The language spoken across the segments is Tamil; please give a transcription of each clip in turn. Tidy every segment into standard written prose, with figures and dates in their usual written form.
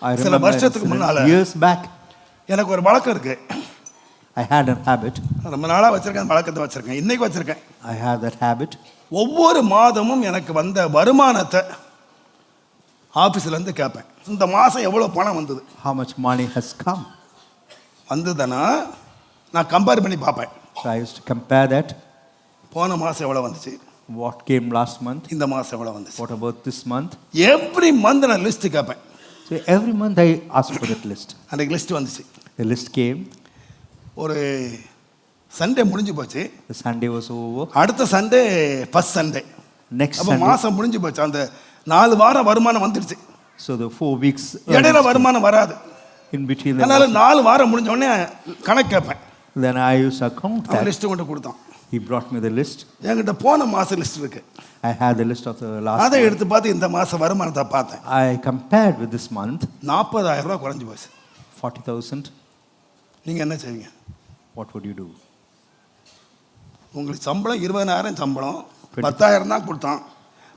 I சில remember வருஷத்துக்கு முன்னால years back, எனக்கு ஒரு வழக்கம் இருக்கு. I had a habit. ரொம்ப நாளா வச்சிருக்கேன், வழக்கத்தை வச்சிருக்கேன், இன்னைக்கு வச்சிருக்கேன். I have that habit. ஒவ்வொரு மாதமும் எனக்கு வந்த வருமானத்தை ஆபீஸ்ல இருந்து கேட்பேன். இந்த மாசம் எவ்வளவு பணம் வந்தது, How much money has come? வந்ததுன்னா நான் கம்பேர் பண்ணி பார்ப்பேன். So I used to compare that. போன மாசம் எவ்வளவு வந்துச்சு, What came last month? இந்த மாசம் எவ்வளவு வந்துச்சு. What about this month? Every month நான் லிஸ்ட் கேட்பேன். So every month I asked for that list. அன்றைக்கு லிஸ்ட் வந்துச்சு. The list came. ஒரு சண்டே முடிஞ்சு போச்சு. The Sunday was over. அடுத்த சண்டே ஃபர்ஸ்ட் சண்டே. Next அப்ப Sunday. மாசம் முடிஞ்சு போச்சு. அந்த 4 வாரம் வருமானம் வந்துடுச்சு. So the 4 weeks. இடையில வருமானம் வராது. In between. அதனால 4 வாரம் முடிஞ்ச உடனே கணக்கு கேட்பேன். Then I used to account that. List கொண்டு கொடுத்தான். He brought me the list. என்கிட்ட போன மாசம் லிஸ்ட் இருக்கு. I had the list of the last அதை month. எடுத்து பார்த்து இந்த மாசம் வருமானத்தை பார்த்தேன். I compared with this month. 40,000 ரூபாய் குறைஞ்சு போச்சு. 40,000. நீங்க என்ன செய்வீங்க? What would you do? உங்களுக்கு சம்பளம் 20,000 சம்பளம், 10,000 தான் கொடுத்தான்.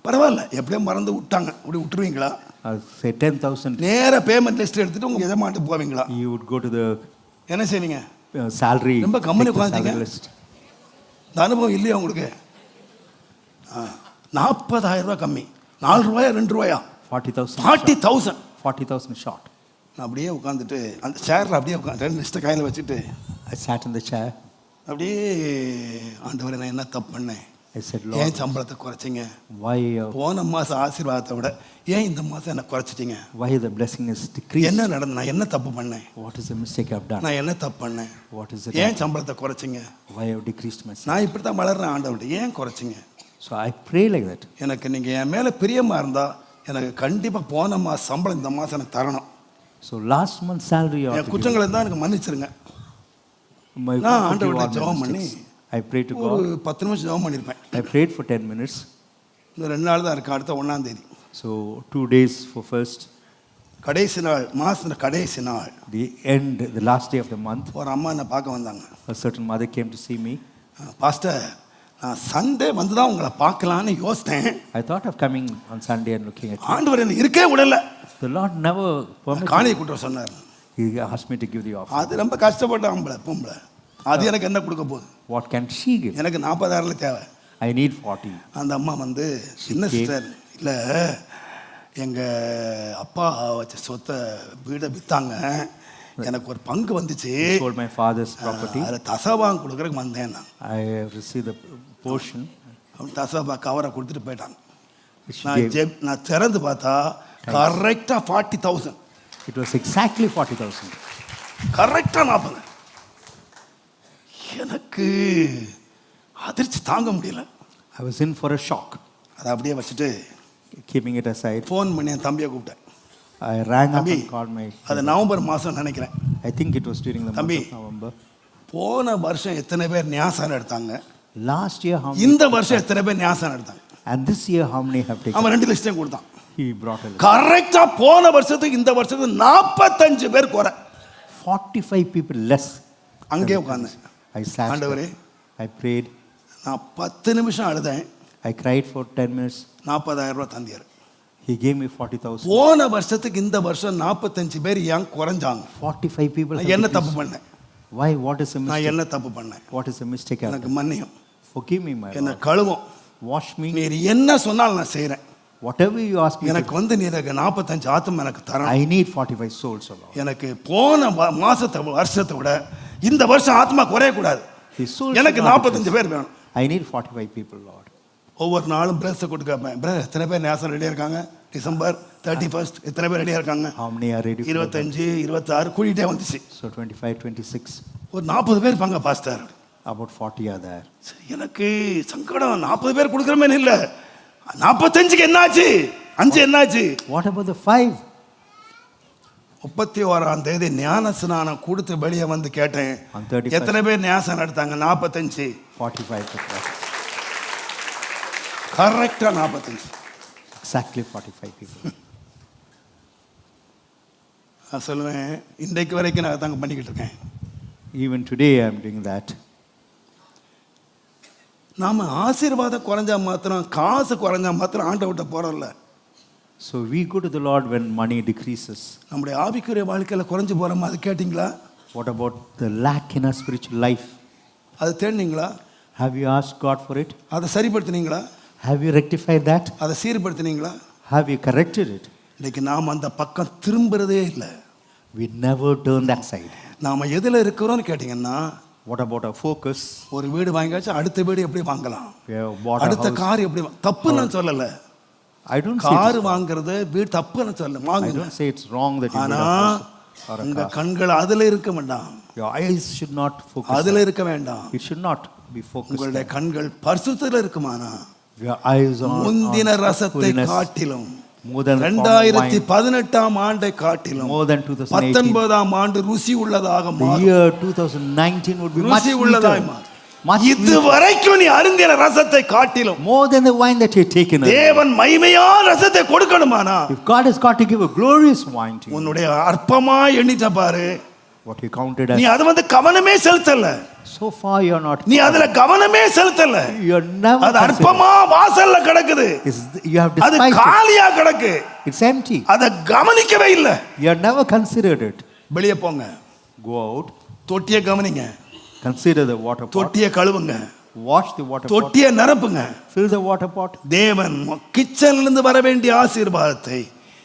பரவாயில்ல, எப்படியும் மறந்து விட்டாங்க, அப்படி விட்டுருவீங்களா? Say 10,000. நேர பேமெண்ட் லிஸ்ட் எடுத்துட்டு உங்க எஜமான்ட்டு போவீங்களா? You would go to the என்ன செய்வீங்க? salary. ரொம்ப company take the உட்காந்துங்க. salary list. இந்த அனுபவம் இல்லையா உங்களுக்கு? 40,000 ரூபாய் கம்மி, 4 ரூபாயா 2 ரூபாயா? 40,000. 40,000. 40,000 short. நான் அப்படியே உட்காந்துட்டு அந்த சேர்ல அப்படியே உட்காந்து 2 லிஸ்ட்டை கையில் வச்சுட்டு I sat in the chair. அப்படியே, ஆண்டவரே நான் என்ன தப்பு பண்ணேன், I said, ஏன் Lord, சம்பளத்தை குறைச்சிங்க, why போன மாதம் ஆசீர்வாதத்தை விட ஏன் இந்த மாதம் என்ன குறைச்சிட்டீங்க, the blessing is decreased? என்ன நடந்து, நான் என்ன தப்பு பண்ணேன், What is the mistake I've done? நான் என்ன தப்பு பண்ணேன், What is it? ஏன் சம்பளத்தை குறைச்சிங்க, Why I've decreased myself? நான் இப்படி தான் வளர்றேன் ஆண்டவர்கிட்ட, ஏன் குறைச்சிங்க. So I pray like that. எனக்கு நீங்கள் என் மேலே பிரியமா இருந்தால் எனக்கு கண்டிப்பாக போன மாதம் சம்பளம் இந்த மாதம் எனக்கு தரணும். So last month's salary you ought N to give. குற்றங்களை தான் எனக்கு மன்னிச்சிருங்க. My நான் forgive ஆண்டவர்கிட்ட all my ஜெபம் பண்ணி mistakes. I prayed to ஒரு God. 10 நிமிஷம் ஜெபம் பண்ணியிருப்பேன். I prayed for 10 minutes. இந்த 2 நாள் தான் இருக்கு, அடுத்த 1ஆம் தேதி So 2 days for first. கடைசி நாள், மாதத்தில் கடைசி நாள், The end, the last day of the month. ஒரு அம்மா என்னை பார்க்க வந்தாங்க. A certain mother came to see me. Pastor, நான் சண்டே வந்து தான் உங்களை பார்க்கலான்னு யோசித்தேன். I thought of coming on Sunday and looking at you. ஆண்டவர் என்ன இருக்கே விடல. The Lord never permitted. காணியை கூட்ட சொன்னார். He asked me to give the offering. அது ரொம்ப கஷ்டப்பட்ட பொம்பளை, அது எனக்கு என்ன கொடுக்க போகுது? What can she give? எனக்கு 40,000 தேவை. I need 40. அந்த அம்மா வந்து, சின்ன சிஸ்டர், இல்லை எங்கள் அப்பா வச்ச சொத்தை வீடை விற்றாங்க, எனக்கு ஒரு பங்கு வந்துச்சு, Sold my father's property. அதில் தசவாங்க கொடுக்குறதுக்கு வந்தேன் நான். I received the portion. அவன் தசவா கவரை கொடுத்துட்டு போயிட்டாங்க. She gave. நான் திறந்து பார்த்தா கரெக்டாக 40,000. It was exactly 40,000. கரெக்டாக 40. எனக்கு அதிர்ச்சி தாங்க முடியல. I was in for a shock. அதை அப்படியே வச்சுட்டு Keeping it aside, ஃபோன் பண்ணி என் தம்பியை கூப்பிட்டேன். I rang up தம்பி, and called my. அது நவம்பர் மாதம் நினைக்கிறேன். I think it was during the month தம்பி, of November. போன வருஷம் எத்தனை பேர் ஞாசனம் எடுத்தாங்க, Last year how many? இந்த வருஷம் எத்தனை பேர் ஞாசனம் எடுத்தாங்க. And this year how many have taken? அவன் 2 லிஸ்டையும் கொடுத்தான். He brought a list. கரெக்டா போன வருஷத்துக்கு இந்த வருஷத்துக்கு 45 பேர் குறை. 45 people less. அங்கே உட்கார்ந்தேன். I sat ஆண்டவரே, there. I prayed. நான் 10 நிமிஷம் அழுதேன். I cried for 10 minutes. 40,000 ரூபாய் தந்தியார். He gave me 40,000. போன வருஷத்துக்கு இந்த வருஷம் 45 பேர் ஏன் குறைஞ்சாங்க? 45 people. நான் என்ன தப்பு பண்ணேன்? Why? What is a நான் mistake? என்ன தப்பு பண்ணேன்? What is a mistake? I've எனக்கு done? மன்னியும், Forgive me, my என்னை Lord. கழுவும். Wash me. நீர் என்ன சொன்னாலும் நான் செய்கிறேன். Whatever you ask me to எனக்கு வந்து நீர் 45 ஆத்தும் எனக்கு தரணும். I need 45 souls, O Lord. எனக்கு போன மாசத்தை வருஷத்தை விட இந்த வருஷம் ஆத்மா குறையக்கூடாது. His souls எனக்கு should not 45 பேர் வேணும். I need 45 people, Lord. ஒவ்வொரு நாளும் பிரேஸை கொடுக்கப்பேன். பிரதர், எத்தனை பேர் நேசம் ரெடியாக இருக்காங்க? டிசம்பர் 31 எத்தனை பேர் ரெடியாக இருக்காங்க? How many are ready for that? 25, 26 கூட்டிகிட்டே வந்துச்சு. So 25, 26. ஒரு 40 பேர் இருப்பாங்க பாஸ்டர். About 40 are there. எனக்கு சங்கடம், 40 பேர் கொடுக்குறமே இல்லை, 45க்கு என்னாச்சு, 5 என்னாச்சு? What about the 5? 31ஆம் தேதி ஞான ஸ்நானம் கொடுத்து வெளியே வந்து கேட்டேன், On 31st. எத்தனை பேர் ஞாசம் எடுத்தாங்க? 45. 45 people. கரெக்டாக 45. Exactly 45 people. நான் சொல்லுவேன், இன்றைக்கு வரைக்கும் நான் தாங்க பண்ணிக்கிட்டு இருக்கேன். Even today I am doing that. நாம் ஆசீர்வாதம் குறைஞ்சா மாத்திரம், காசு குறைஞ்சா மாத்திரம் ஆண்டவர்கிட்ட போகிறோம்ல. So we go to the Lord when money decreases. நம்முடைய ஆவிக்குரிய வாழ்க்கையில குறைஞ்சு போறோமா, அது கேட்டிங்களா? What about the lack in our spiritual life? அது தேடினீங்களா? Have you asked God for it? அதை சரிப்படுத்தினீங்களா? Have you rectified that? அதை சீர்படுத்தினீங்களா? Have you corrected it? இன்னைக்கு நாம் அந்த பக்கம் திரும்புறதே இல்லை. We never turn that side. நாம எதுல இருக்கிறோம்னு கேட்டீங்கன்னா, What about our focus? ஒரு வீடு வாங்கியாச்சு அடுத்த வீடு எப்படி வாங்கலாம், We have bought a அடுத்த house. கார் எப்படி தப்புன்னு நான் சொல்லல. I don't say car it's wrong. வாங்குறது வீடு தப்புன்னு சொல்லல, I வாங்குங்க. don't say it's wrong that you ஆனா build a house or a உங்க car. கண்கள் அதுல இருக்க வேண்டாம், Your eyes should not focus. அதுல இருக்க வேண்டாம். It should not be focused. உங்களுடைய கண்கள் பரிசுத்தத்துல இருக்குமானா, Your eyes are முந்தின on ரசத்தை holiness. காட்டிலும் More than the former wine. 2018 ஆண்டை காட்டிலும் More than 2018. 19 ஆண்டு ருசி உள்ளதாக The மாறும். year 2019 would be much ருசி உள்ளதாய் sweeter. மாறும். Much இது sweeter. வரைக்கும் நீ அருந்தின ரசத்தை காட்டிலும் More than the wine that you've taken. தேவன் மகிமையான ரசத்தை கொடுக்கணுமானா, If God has got to give a glorious wine to you, உன்னுடைய அற்பமா எண்ணிட்ட பாரு, what you counted நீ as, அது கவனமே செலுத்தல, so far you're not. நீ அதுல கவனமே செலுத்தல, You're never அது considered. அற்பமா வாசல்ல கிடக்குது, You have அது despised it. காலியா கிடக்கு, It's empty. அத கவனிக்கவே இல்லை. You have never considered it. வெளியே போங்க, Go out, தொட்டியை கவனிங்க, consider the water pot, தொட்டியை கழுவுங்க, wash the water pot, தொட்டியை நிரப்புங்க. fill the water pot. தேவன் கிச்சன்ல இருந்து வர வேண்டிய ஆசீர்வாதத்தை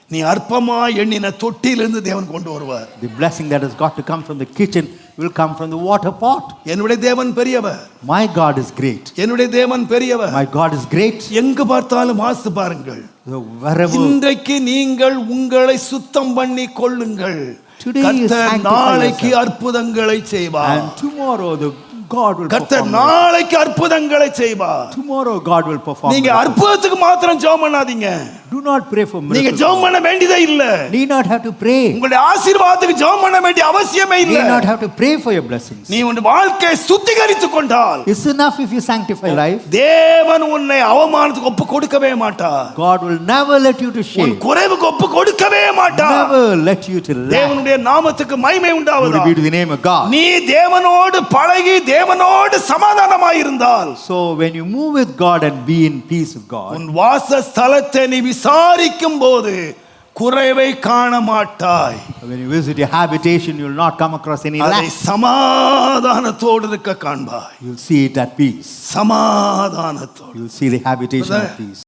நீ அற்பமா எண்ணின தொட்டியிலிருந்து தேவன் கொண்டு வருவார். The blessing that has got to come from the kitchen will come from the water pot. என்னுடைய தேவன் பெரியவர், My God is great. என்னுடைய தேவன் பெரியவர். My God is great. எங்கு பார்த்தாலும் வாசித்து பாருங்கள். So wherever இன்றைக்கு நீங்கள் உங்களை சுத்தம் பண்ணி கொள்ளுங்கள், Today you கர்த்தர் sanctify நாளைக்கு yourself. அற்புதங்களை செய்வார். and tomorrow the God will கர்த்தர் perform. நாளைக்கு அற்புதங்களை செய்வார். Tomorrow God will perform. நீங்க miracles. அற்புதத்துக்கு மாத்திரம் ஜெபம் பண்ணாதீங்க, Do not pray for நீங்க miracles. ஜெபம் பண்ண வேண்டியதே இல்ல. Need not have to pray. உங்களுடைய ஆசீர்வாதத்துக்கு ஜெபம் பண்ண வேண்டிய அவசியமே இல்ல. Need not have to pray for your blessings. நீ உன் வாழ்க்கையை சுத்திகரித்துக் கொண்டால் It's enough if you sanctify life. தேவன் உன்னை அவமானத்துக்கு ஒப்பு கொடுக்கவே மாட்டார். God will never let you to உன் shame. குறைவுக்கு ஒப்பு கொடுக்கவே மாட்டார். Never let you to lack. தேவனுடைய நாமத்துக்கு மகிமை Glory உண்டாவதாக. be to the name of God. நீ தேவனோடு பழகி தேவனோடு சமாதானமாய் இருந்தால், So when you move with God and be in peace with God, உன் வாசஸ்தலத்தை நீ விசாரிக்கும் போது குறைவை காண மாட்டாய். when you visit your habitation, you will not come across any அதை lack. சமாதானத்தோடு இருக்க காண்பாய். You'll see it at peace. சமாதானத்தோடு. You'll see the habitation Brother, of peace.